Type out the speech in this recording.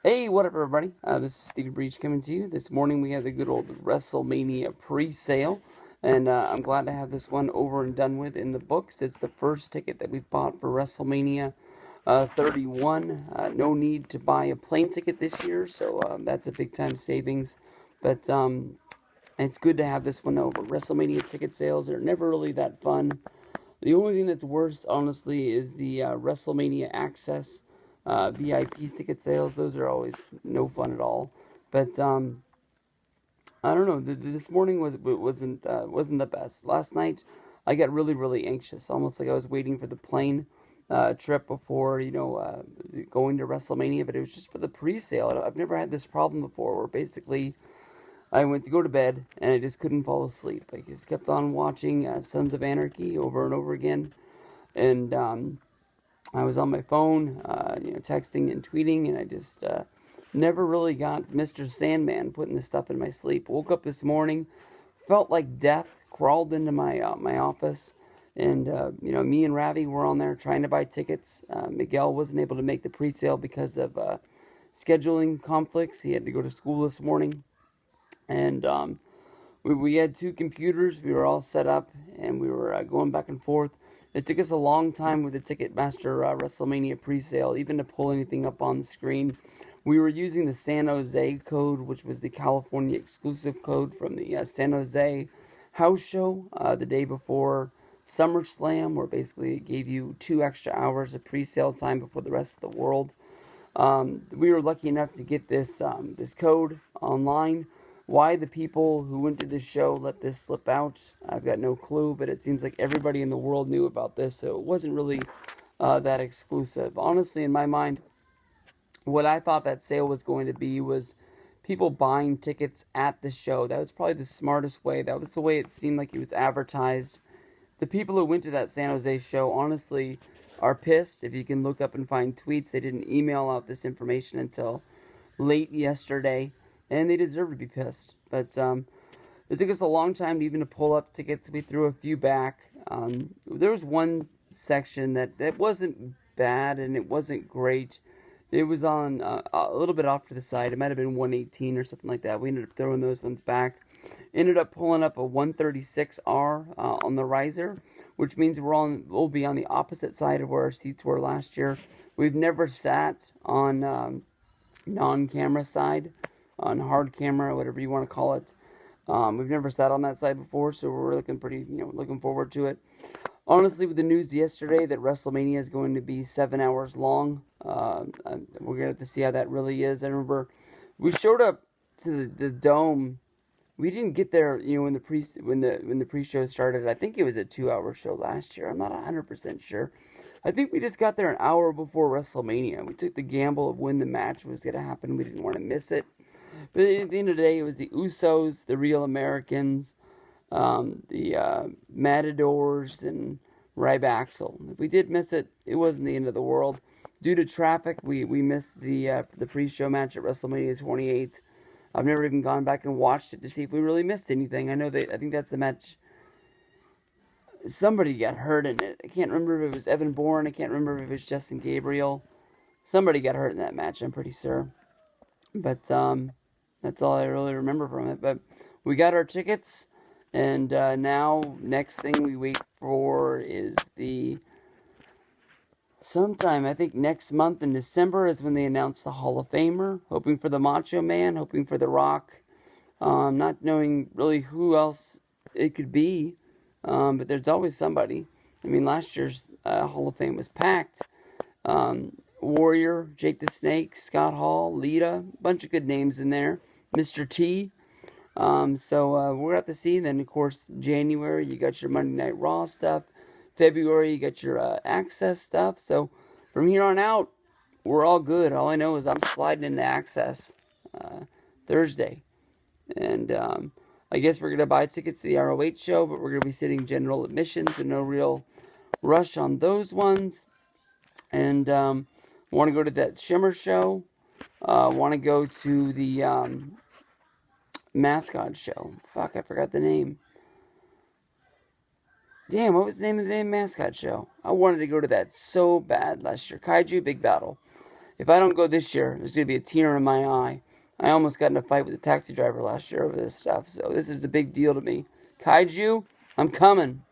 Hey, what up, everybody? This is Steve Breach coming to you. This morning we have the good old WrestleMania pre-sale, and I'm glad to have this one over and done with in the books. It's the first ticket that we've bought for WrestleMania 31. No need to buy a plane ticket this year, so that's a big time savings. But it's good to have this one over. WrestleMania ticket sales are never really that fun. The only thing that's worse, honestly, is the WrestleMania Access VIP ticket sales. Those are always no fun at all. But I don't know. This morning wasn't the best. Last night, I got really anxious, almost like I was waiting for the plane trip before going to WrestleMania. But it was just for the pre-sale. I've never had this problem before, where basically I went to go to bed and I just couldn't fall asleep. I just kept on watching Sons of Anarchy over and over again, and I was on my phone, texting and tweeting, and I just never really got Mr. Sandman putting this stuff in my sleep. Woke up this morning, felt like death, crawled into my office, and me and Ravi were on there trying to buy tickets. Miguel wasn't able to make the pre-sale because of scheduling conflicts. He had to go to school this morning, and we had two computers. We were all set up, and we were going back and forth. It took us a long time with the Ticketmaster WrestleMania pre-sale, even to pull anything up on the screen. We were using the San Jose code, which was the California exclusive code from the San Jose house show the day before SummerSlam, where basically it gave you 2 extra hours of pre-sale time before the rest of the world. We were lucky enough to get this code online. Why the people who went to this show let this slip out, I've got no clue, but it seems like everybody in the world knew about this, so it wasn't really that exclusive. Honestly, in my mind, what I thought that sale was going to be was people buying tickets at the show. That was probably the smartest way. That was the way it seemed like it was advertised. The people who went to that San Jose show, honestly, are pissed. If you can look up and find tweets, they didn't email out this information until late yesterday, and they deserve to be pissed. But it took us a long time even to pull up tickets. We threw a few back. There was one section that wasn't bad and it wasn't great. It was on a little bit off to the side. It might have been 118 or something like that. We ended up throwing those ones back. Ended up pulling up a 136R on the riser, which means we'll be on the opposite side of where our seats were last year. We've never sat on non-camera side, on hard camera, whatever you want to call it. We've never sat on that side before, so we're looking forward to it. Honestly, with the news yesterday that WrestleMania is going to be 7 hours long, we're gonna have to see how that really is. I remember we showed up to the dome. We didn't get there, when the pre-show started. I think it was a 2 hour show last year. I'm not 100% sure. I think we just got there an hour before WrestleMania. We took the gamble of when the match was gonna happen. We didn't want to miss it. But at the end of the day, it was the Usos, the Real Americans, the Matadors, and Ryback. If we did miss it, it wasn't the end of the world. Due to traffic, we missed the pre-show match at WrestleMania 28. I've never even gone back and watched it to see if we really missed anything. I think that's the match. Somebody got hurt in it. I can't remember if it was Evan Bourne. I can't remember if it was Justin Gabriel. Somebody got hurt in that match, I'm pretty sure. But that's all I really remember from it. But we got our tickets, and now next thing we wait for is sometime, I think next month in December is when they announce the Hall of Famer. Hoping for the Macho Man, hoping for The Rock. Not knowing really who else it could be, but there's always somebody. I mean, last year's Hall of Fame was packed. Warrior, Jake the Snake, Scott Hall, Lita, bunch of good names in there. Mr. T. So we're going to have to see. Then, of course, January, you got your Monday Night Raw stuff. February, you got your Access stuff. So from here on out, we're all good. All I know is I'm sliding into Access Thursday. And I guess we're going to buy tickets to the ROH show, but we're going to be sitting general admission, so no real rush on those ones. And want to go to that Shimmer show. Want to go to the mascot show. Fuck, I forgot the name. Damn, what was the name of the mascot show? I wanted to go to that so bad last year. Kaiju Big Battle. If I don't go this year, there's going to be a tear in my eye. I almost got in a fight with a taxi driver last year over this stuff, so this is a big deal to me. Kaiju, I'm coming.